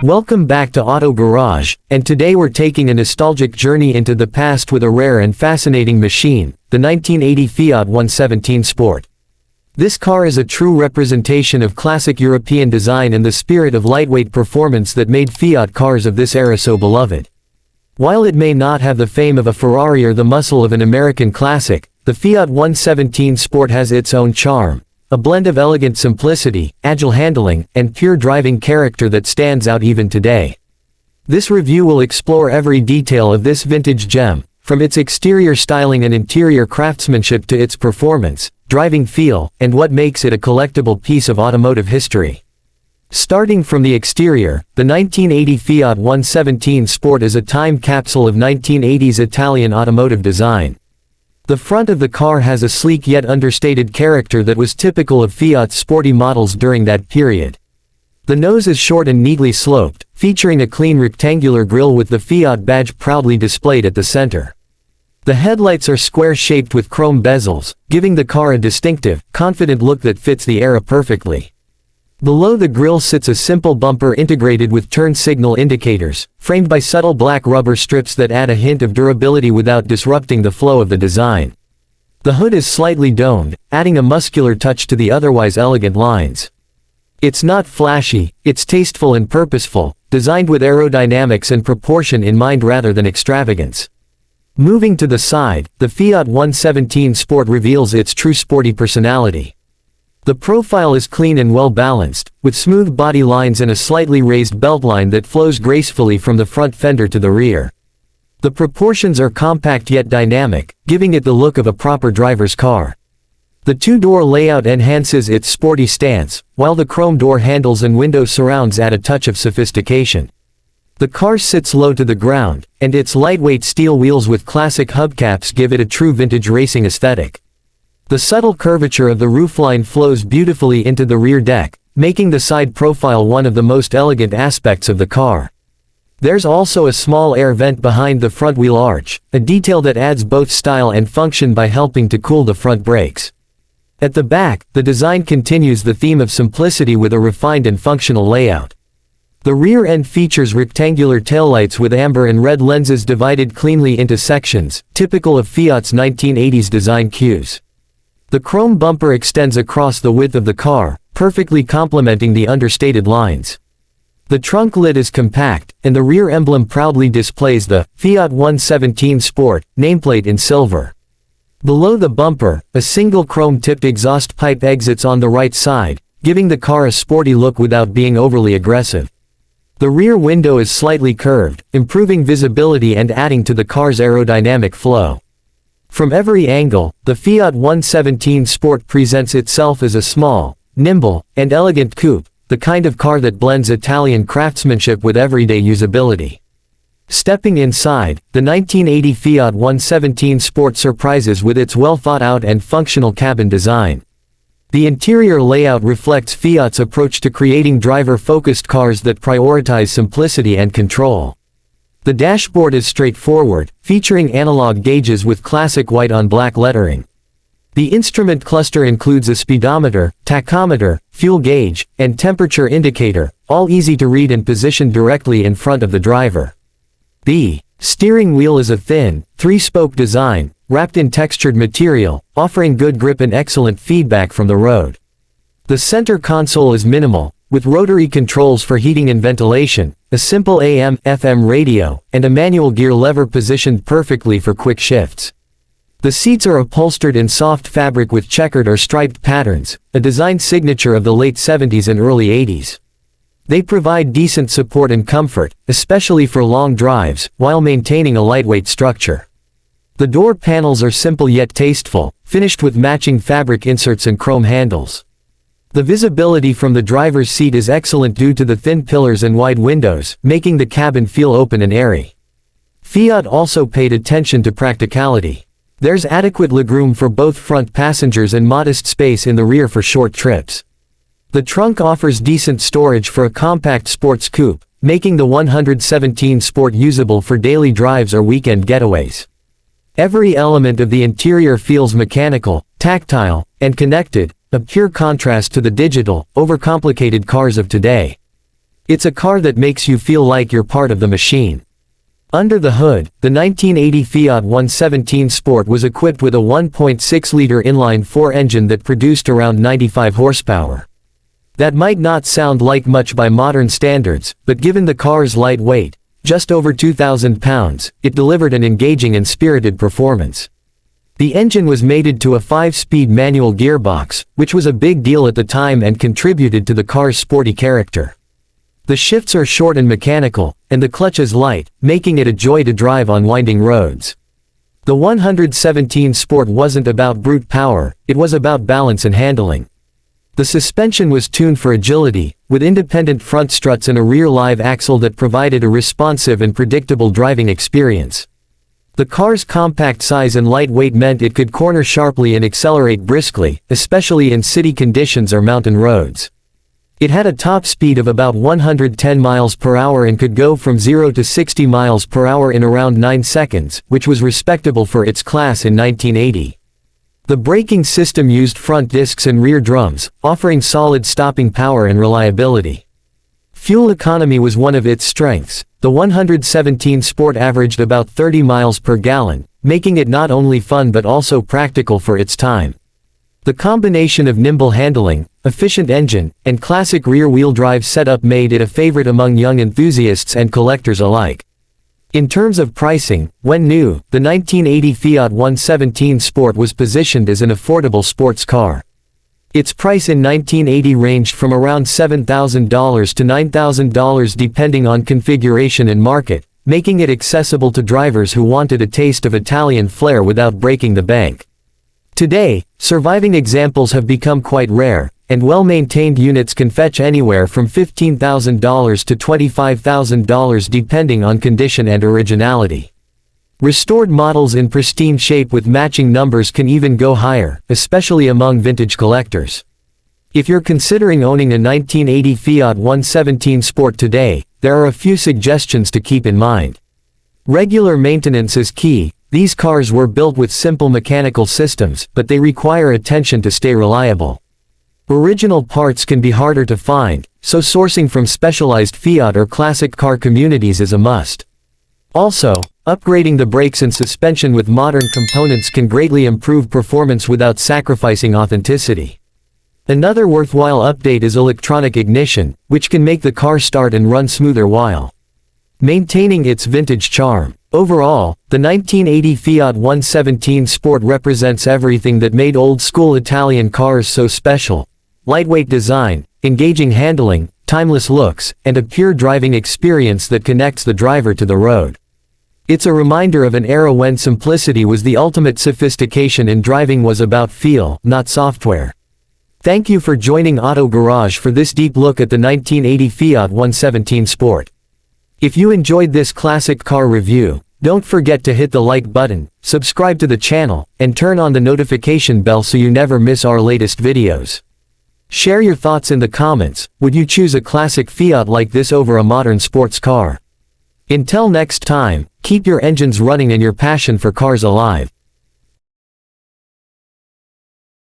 Welcome back to Auto Garage, and today we're taking a nostalgic journey into the past with a rare and fascinating machine, the 1980 Fiat 117 Sport. This car is a true representation of classic European design and the spirit of lightweight performance that made Fiat cars of this era so beloved. While it may not have the fame of a Ferrari or the muscle of an American classic, the Fiat 117 Sport has its own charm. A blend of elegant simplicity, agile handling, and pure driving character that stands out even today. This review will explore every detail of this vintage gem, from its exterior styling and interior craftsmanship to its performance, driving feel, and what makes it a collectible piece of automotive history. Starting from the exterior, the 1980 Fiat 117 Sport is a time capsule of 1980s Italian automotive design. The front of the car has a sleek yet understated character that was typical of Fiat's sporty models during that period. The nose is short and neatly sloped, featuring a clean rectangular grille with the Fiat badge proudly displayed at the center. The headlights are square-shaped with chrome bezels, giving the car a distinctive, confident look that fits the era perfectly. Below the grille sits a simple bumper integrated with turn signal indicators, framed by subtle black rubber strips that add a hint of durability without disrupting the flow of the design. The hood is slightly domed, adding a muscular touch to the otherwise elegant lines. It's not flashy, it's tasteful and purposeful, designed with aerodynamics and proportion in mind rather than extravagance. Moving to the side, the Fiat 117 Sport reveals its true sporty personality. The profile is clean and well-balanced, with smooth body lines and a slightly raised beltline that flows gracefully from the front fender to the rear. The proportions are compact yet dynamic, giving it the look of a proper driver's car. The two-door layout enhances its sporty stance, while the chrome door handles and window surrounds add a touch of sophistication. The car sits low to the ground, and its lightweight steel wheels with classic hubcaps give it a true vintage racing aesthetic. The subtle curvature of the roofline flows beautifully into the rear deck, making the side profile one of the most elegant aspects of the car. There's also a small air vent behind the front wheel arch, a detail that adds both style and function by helping to cool the front brakes. At the back, the design continues the theme of simplicity with a refined and functional layout. The rear end features rectangular taillights with amber and red lenses divided cleanly into sections, typical of Fiat's 1980s design cues. The chrome bumper extends across the width of the car, perfectly complementing the understated lines. The trunk lid is compact, and the rear emblem proudly displays the Fiat 117 Sport nameplate in silver. Below the bumper, a single chrome-tipped exhaust pipe exits on the right side, giving the car a sporty look without being overly aggressive. The rear window is slightly curved, improving visibility and adding to the car's aerodynamic flow. From every angle, the Fiat 117 Sport presents itself as a small, nimble, and elegant coupe, the kind of car that blends Italian craftsmanship with everyday usability. Stepping inside, the 1980 Fiat 117 Sport surprises with its well-thought-out and functional cabin design. The interior layout reflects Fiat's approach to creating driver-focused cars that prioritize simplicity and control. The dashboard is straightforward, featuring analog gauges with classic white-on-black lettering. The instrument cluster includes a speedometer, tachometer, fuel gauge, and temperature indicator, all easy to read and positioned directly in front of the driver. The steering wheel is a thin, three-spoke design, wrapped in textured material, offering good grip and excellent feedback from the road. The center console is minimal, with rotary controls for heating and ventilation, a simple AM/FM radio, and a manual gear lever positioned perfectly for quick shifts. The seats are upholstered in soft fabric with checkered or striped patterns, a design signature of the late 70s and early 80s. They provide decent support and comfort, especially for long drives, while maintaining a lightweight structure. The door panels are simple yet tasteful, finished with matching fabric inserts and chrome handles. The visibility from the driver's seat is excellent due to the thin pillars and wide windows, making the cabin feel open and airy. Fiat also paid attention to practicality. There's adequate legroom for both front passengers and modest space in the rear for short trips. The trunk offers decent storage for a compact sports coupe, making the 117 Sport usable for daily drives or weekend getaways. Every element of the interior feels mechanical, tactile, and connected, a pure contrast to the digital, overcomplicated cars of today. It's a car that makes you feel like you're part of the machine. Under the hood, the 1980 Fiat 117 Sport was equipped with a 1.6-liter inline-4 engine that produced around 95 horsepower. That might not sound like much by modern standards, but given the car's light weight, just over 2,000 pounds, it delivered an engaging and spirited performance. The engine was mated to a 5-speed manual gearbox, which was a big deal at the time and contributed to the car's sporty character. The shifts are short and mechanical, and the clutch is light, making it a joy to drive on winding roads. The 117 Sport wasn't about brute power, it was about balance and handling. The suspension was tuned for agility, with independent front struts and a rear live axle that provided a responsive and predictable driving experience. The car's compact size and light weight meant it could corner sharply and accelerate briskly, especially in city conditions or mountain roads. It had a top speed of about 110 miles per hour and could go from 0 to 60 miles per hour in around 9 seconds, which was respectable for its class in 1980. The braking system used front discs and rear drums, offering solid stopping power and reliability. Fuel economy was one of its strengths. The 117 Sport averaged about 30 miles per gallon, making it not only fun but also practical for its time. The combination of nimble handling, efficient engine, and classic rear-wheel drive setup made it a favorite among young enthusiasts and collectors alike. In terms of pricing, when new, the 1980 Fiat 117 Sport was positioned as an affordable sports car. Its price in 1980 ranged from around $7,000 to $9,000 depending on configuration and market, making it accessible to drivers who wanted a taste of Italian flair without breaking the bank. Today, surviving examples have become quite rare, and well-maintained units can fetch anywhere from $15,000 to $25,000 depending on condition and originality. Restored models in pristine shape with matching numbers can even go higher, especially among vintage collectors. If you're considering owning a 1980 Fiat 117 Sport today, there are a few suggestions to keep in mind. Regular maintenance is key. These cars were built with simple mechanical systems, but they require attention to stay reliable. Original parts can be harder to find, so sourcing from specialized Fiat or classic car communities is a must. Also, upgrading the brakes and suspension with modern components can greatly improve performance without sacrificing authenticity. Another worthwhile update is electronic ignition, which can make the car start and run smoother while maintaining its vintage charm. Overall, the 1980 Fiat 117 Sport represents everything that made old-school Italian cars so special: lightweight design, engaging handling, timeless looks, and a pure driving experience that connects the driver to the road. It's a reminder of an era when simplicity was the ultimate sophistication and driving was about feel, not software. Thank you for joining Auto Garage for this deep look at the 1980 Fiat 117 Sport. If you enjoyed this classic car review, don't forget to hit the like button, subscribe to the channel, and turn on the notification bell so you never miss our latest videos. Share your thoughts in the comments. Would you choose a classic Fiat like this over a modern sports car? Until next time, keep your engines running and your passion for cars alive.